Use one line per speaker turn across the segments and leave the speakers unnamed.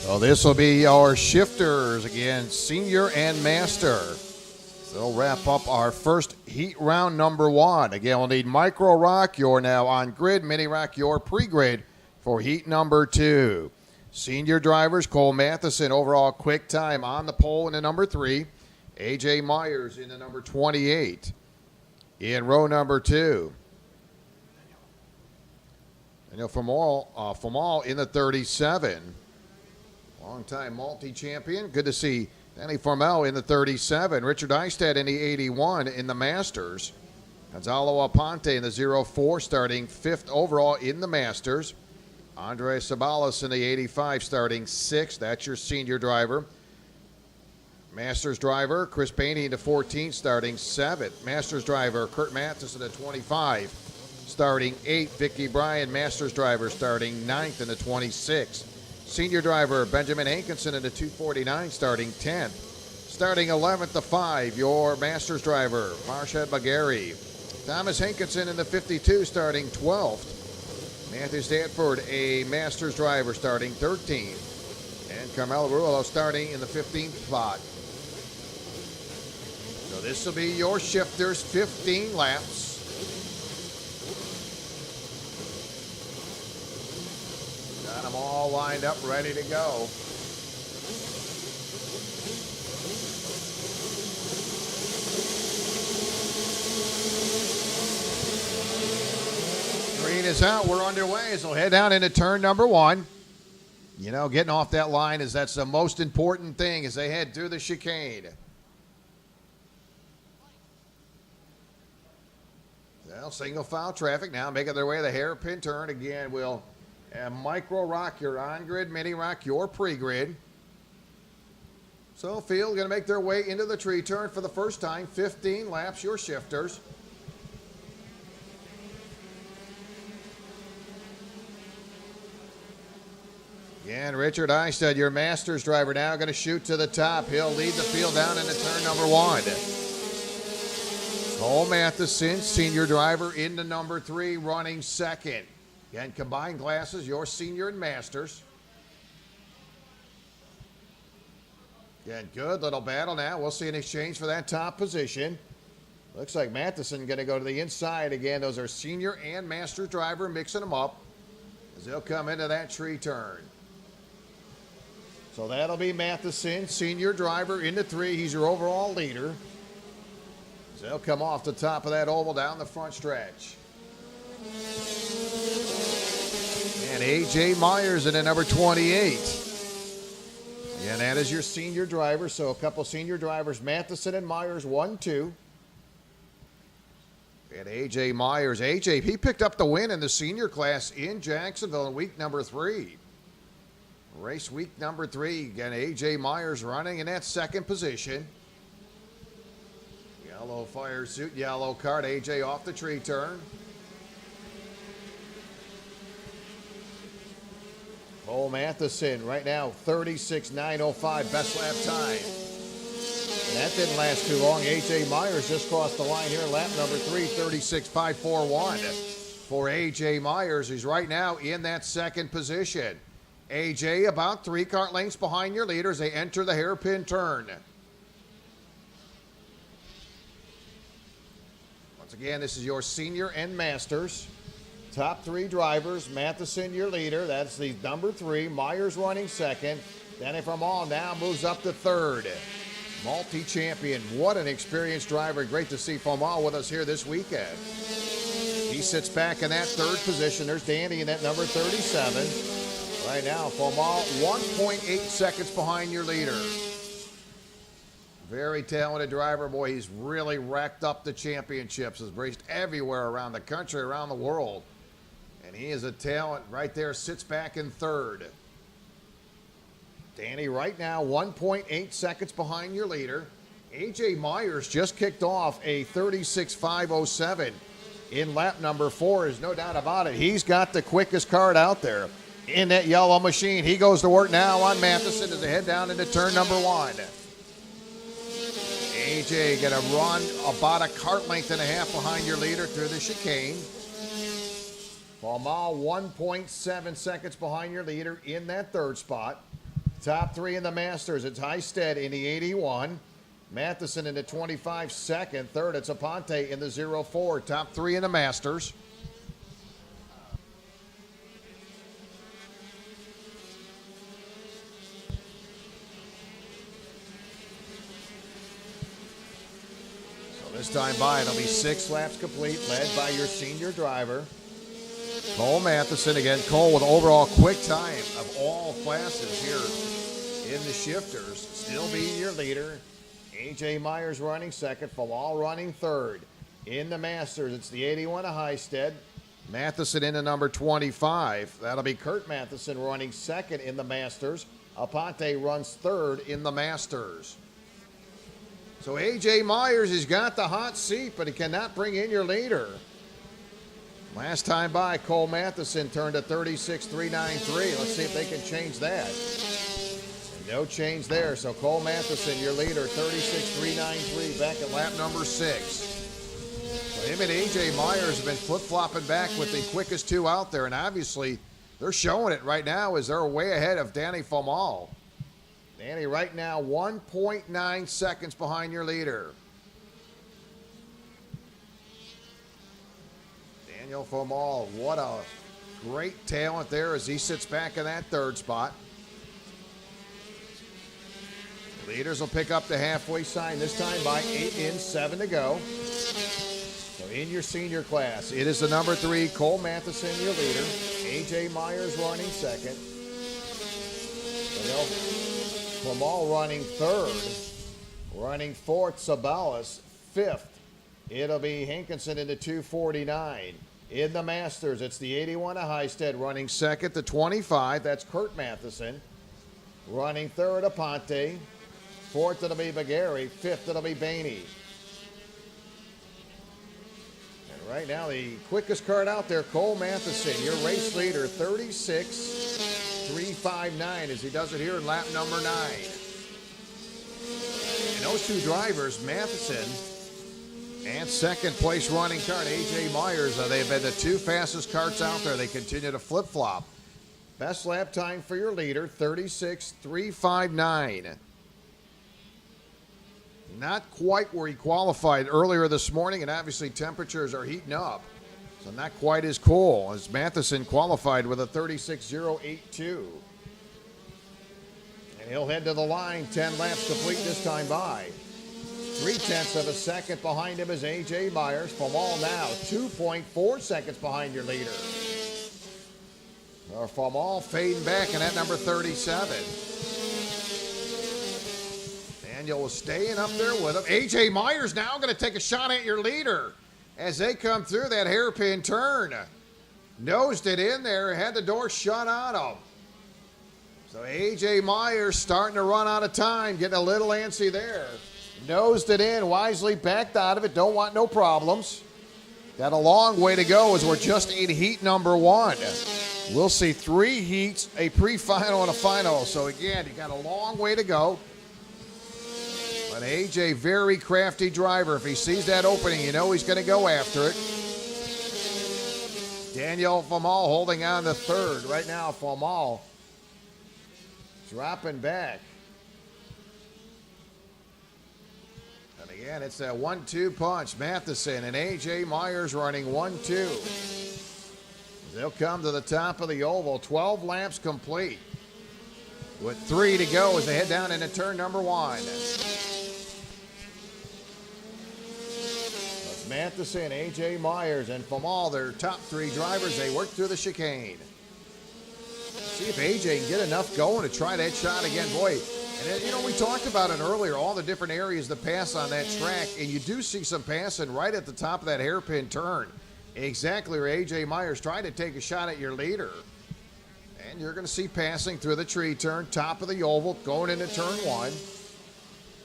So this will be our shifters again, senior and master. So they'll wrap up our first heat round number one. Again, we'll need micro rock. You're now on grid. Mini rock, your pre-grid for heat number two. Senior drivers, Cole Matheson, overall quick time on the pole in the number 3. A.J. Myers in the number 28. In row number 2. Daniel Famal in the 37. Longtime multi-champion. Good to see Danny Formel in the 37. Richard Eisted in the 81 in the Masters. Gonzalo Aponte in the 04 starting 5th overall in the Masters. Andre Sabalas in the 85 starting 6th. That's your senior driver. Masters driver Chris Painey in the 14 starting 7th. Masters driver Kurt Matheson in the 25 starting 8th. Vicky Bryan, Masters driver, starting 9th in the 26th. Senior driver Benjamin Hankinson in the 249 starting 10th. Starting 11th to 5, your Masters driver Marshad Bagheri. Thomas Hankinson in the 52 starting 12th. Matthew Stanford, a Masters driver, starting 13th. And Carmelo Ruolo starting in the 15th spot. So this will be your shifters, 15 laps. Got them all lined up, ready to go. Green is out. We're underway. So head down into turn number 1. You know, getting off that line that's the most important thing as they head through the chicane. Well, single file traffic now making their way to the hairpin turn. Again, we'll micro rock your on-grid, mini rock your pre-grid. So field going to make their way into the tree turn for the first time. 15 laps, your shifters. Again, Richard Eisted, your Masters driver, now going to shoot to the top. He'll lead the field down into turn number 1. Cole Matheson, senior driver, into number 3, running second. Again, combined glasses, your senior and Masters. Again, good little battle now. We'll see an exchange for that top position. Looks like Matheson going to go to the inside again. Those are senior and Masters driver mixing them up as they'll come into that tree turn. So that'll be Matheson, senior driver, into 3. He's your overall leader. So they'll come off the top of that oval down the front stretch. And A.J. Myers in at number 28. And that is your senior driver. So a couple senior drivers, Matheson and Myers, 1-2. And A.J. Myers. A.J., he picked up the win in the senior class in Jacksonville in week number 3. Race week number 3. Again, A.J. Myers running in that second position. Yellow fire suit, yellow card. A.J. off the tree turn. Cole Matheson right now 36.905 best lap time. And that didn't last too long. A.J. Myers just crossed the line here, lap number 3, 36.541. For A.J. Myers, he's right now in that second position. A.J. about 3 kart lengths behind your leader as they enter the hairpin turn. Once again, this is your senior and Masters. Top 3 drivers. Matheson, your leader. That's the number 3. Myers running second. Danny Formal now moves up to 3rd. Multi-champion. What an experienced driver. Great to see Formal with us here this weekend. He sits back in that 3rd position. There's Danny in that number 37. Right now, Formal 1.8 seconds behind your leader. Very talented driver. Boy, he's really racked up the championships. Has raced everywhere around the country, around the world. And he is a talent right there, sits back in 3rd. Danny right now 1.8 seconds behind your leader. A.J. Myers just kicked off a 36.507 in lap number 4. There's no doubt about it. He's got the quickest card out there in that yellow machine. He goes to work now on Matheson as they head down into turn number 1. A.J. going to run about a kart length and a half behind your leader through the chicane. Formal 1.7 seconds behind your leader in that 3rd spot. Top three in the Masters. It's Heisted in the 81. Matheson in the 25 second. Third, it's Aponte in the 04. Top three in the Masters. So this time by, it'll be 6 laps complete, led by your senior driver, Cole Matheson. Again, Cole with overall quick time of all classes here in the shifters. Still being your leader. A.J. Myers running second. Falal running third. In the Masters, it's the 81 of Heisted. Matheson in the number 25. That'll be Kurt Matheson running second in the Masters. Aponte runs third in the Masters. So A.J. Myers has got the hot seat, but he cannot bring in your leader. Last time by, Cole Matheson turned a 36.393. Let's see if they can change that. No change there. So Cole Matheson, your leader, 36.393, back at lap number 6. So him and A.J. Myers have been flip-flopping back with the quickest two out there, and obviously they're showing it right now as they're way ahead of Danny Famal. Danny right now 1.9 seconds behind your leader. Daniel Famal, what a great talent there as he sits back in that third spot. Leaders will pick up the halfway sign this time by 8 in, 7 to go. So in your senior class, it is the number 3, Cole Matheson, your leader. A.J. Myers running second. Famal running third. Running fourth, Sabalas. Fifth, it'll be Hankinson in the 249. In the Masters, it's the 81 of Heisted running second, the 25. That's Kurt Matheson. Running third, Aponte. Fourth, it'll be Bagari. Fifth, it'll be Bainey. And right now, the quickest card out there, Cole Matheson, your race leader, 36.359 as he does it here in lap number 9. And those two drivers, Matheson and second place running card, A.J. Myers, they've been the two fastest carts out there. They continue to flip-flop. Best lap time for your leader, 36.359. Not quite where he qualified earlier this morning, and obviously temperatures are heating up. So not quite as cool as Matheson qualified with a 36.082. And he'll head to the line, 10 laps complete this time by. 0.3 of a second behind him is A.J. Myers. Famal now 2.4 seconds behind your leader. Famal fading back in at number 37. Daniel was staying up there with him. A.J. Myers now going to take a shot at your leader as they come through that hairpin turn. Nosed it in there, had the door shut on him. So A.J. Myers starting to run out of time, getting a little antsy there. Nosed it in, wisely backed out of it, don't want no problems. Got a long way to go as we're just in heat number 1. We'll see 3 heats, a pre-final and a final. So again, you got a long way to go. But A.J., very crafty driver. If he sees that opening, you know he's going to go after it. Daniel Famal holding on to third. Right now, Famal dropping back. And again, it's that 1-2 punch. Matheson and A.J. Myers running 1-2. They'll come to the top of the oval. 12 laps complete. With 3 to go as they head down into turn number 1. That's Matheson, A.J. Myers, and Famal, their top 3 drivers. They work through the chicane. See if A.J. can get enough going to try that shot again. Boy, and you know, we talked about it earlier, all the different areas to pass on that track, and you do see some passing right at the top of that hairpin turn. Exactly where A.J. Myers trying to take a shot at your leader. And you're going to see passing through the tree turn, top of the oval, going into turn 1.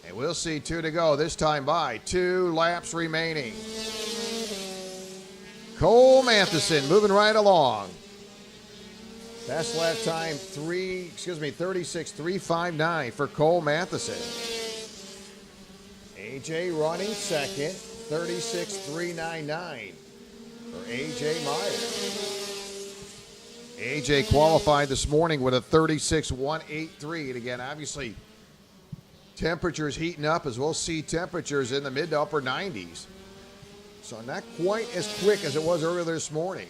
And we'll see 2 to go this time by. 2 laps remaining. Cole Matheson moving right along. Best lap time 36.359 for Cole Matheson. A.J. running second, 36.399 for A.J. Myers. AJ qualified this morning with a 36.183. And again, obviously, temperatures heating up as we'll see temperatures in the mid to upper 90s. So not quite as quick as it was earlier this morning.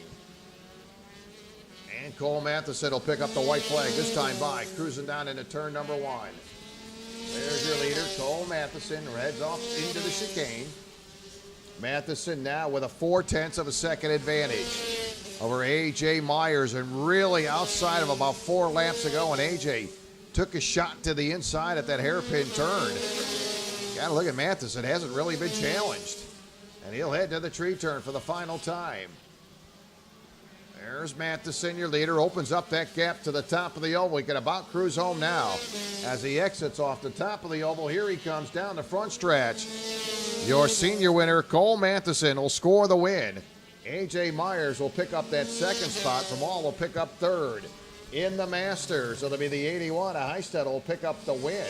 And Cole Matheson will pick up the white flag this time by, cruising down into turn number 1. There's your leader, Cole Matheson, heads off into the chicane. Matheson now with a 0.4 of a second advantage over A.J. Myers, and really outside of about 4 laps ago when A.J. took a shot to the inside at that hairpin turn. Got to look at Matheson, hasn't really been challenged. And he'll head to the tree turn for the final time. There's Matheson, your leader, opens up that gap to the top of the oval. He can about cruise home now as he exits off the top of the oval. Here he comes down the front stretch. Your senior winner, Cole Matheson, will score the win. A.J. Myers will pick up that second spot. Jamal will pick up third in the Masters. It'll be the 81. Heisted will pick up the win.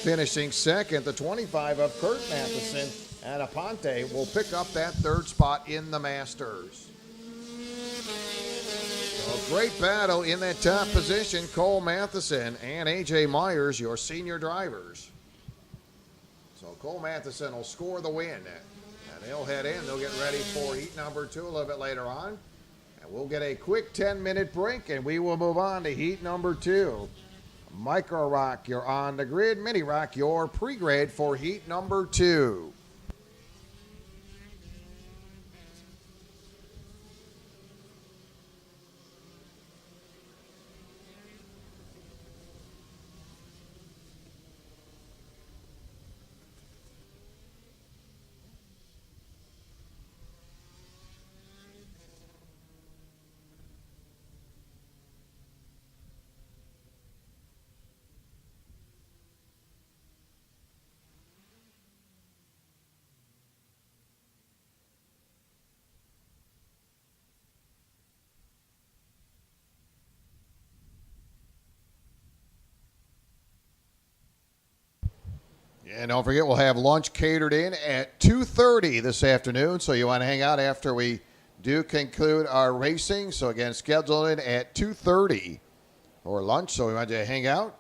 Finishing second, the 25 of Kurt Matheson. And Aponte will pick up that third spot in the Masters. A great battle in that top position. Cole Matheson and A.J. Myers, your senior drivers. So Cole Matheson will score the win. And they'll head in. They'll get ready for heat number 2 a little bit later on. And we'll get a quick 10-minute break, and we will move on to heat number 2. Micro Rock, you're on the grid. Mini Rock, your pre-grade for heat number 2. And don't forget, we'll have lunch catered in at 2:30 this afternoon. So you want to hang out after we do conclude our racing. So again, scheduled in at 2:30 for lunch. So we want you to hang out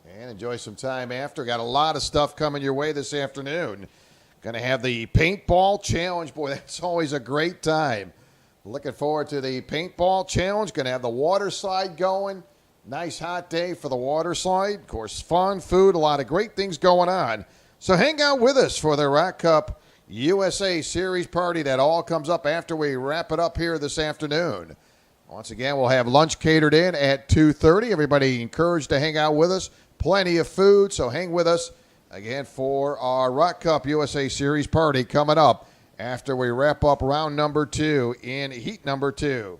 and enjoy some time after. Got a lot of stuff coming your way this afternoon. Going to have the paintball challenge. Boy, that's always a great time. Looking forward to the paintball challenge. Going to have the water slide going. Nice hot day for the water slide. Of course, fun, food, a lot of great things going on. So hang out with us for the Rock Cup USA Series party. That all comes up after we wrap it up here this afternoon. Once again, we'll have lunch catered in at 2:30. Everybody encouraged to hang out with us. Plenty of food, so hang with us again for our Rock Cup USA Series party coming up after we wrap up round number 2 in heat number 2.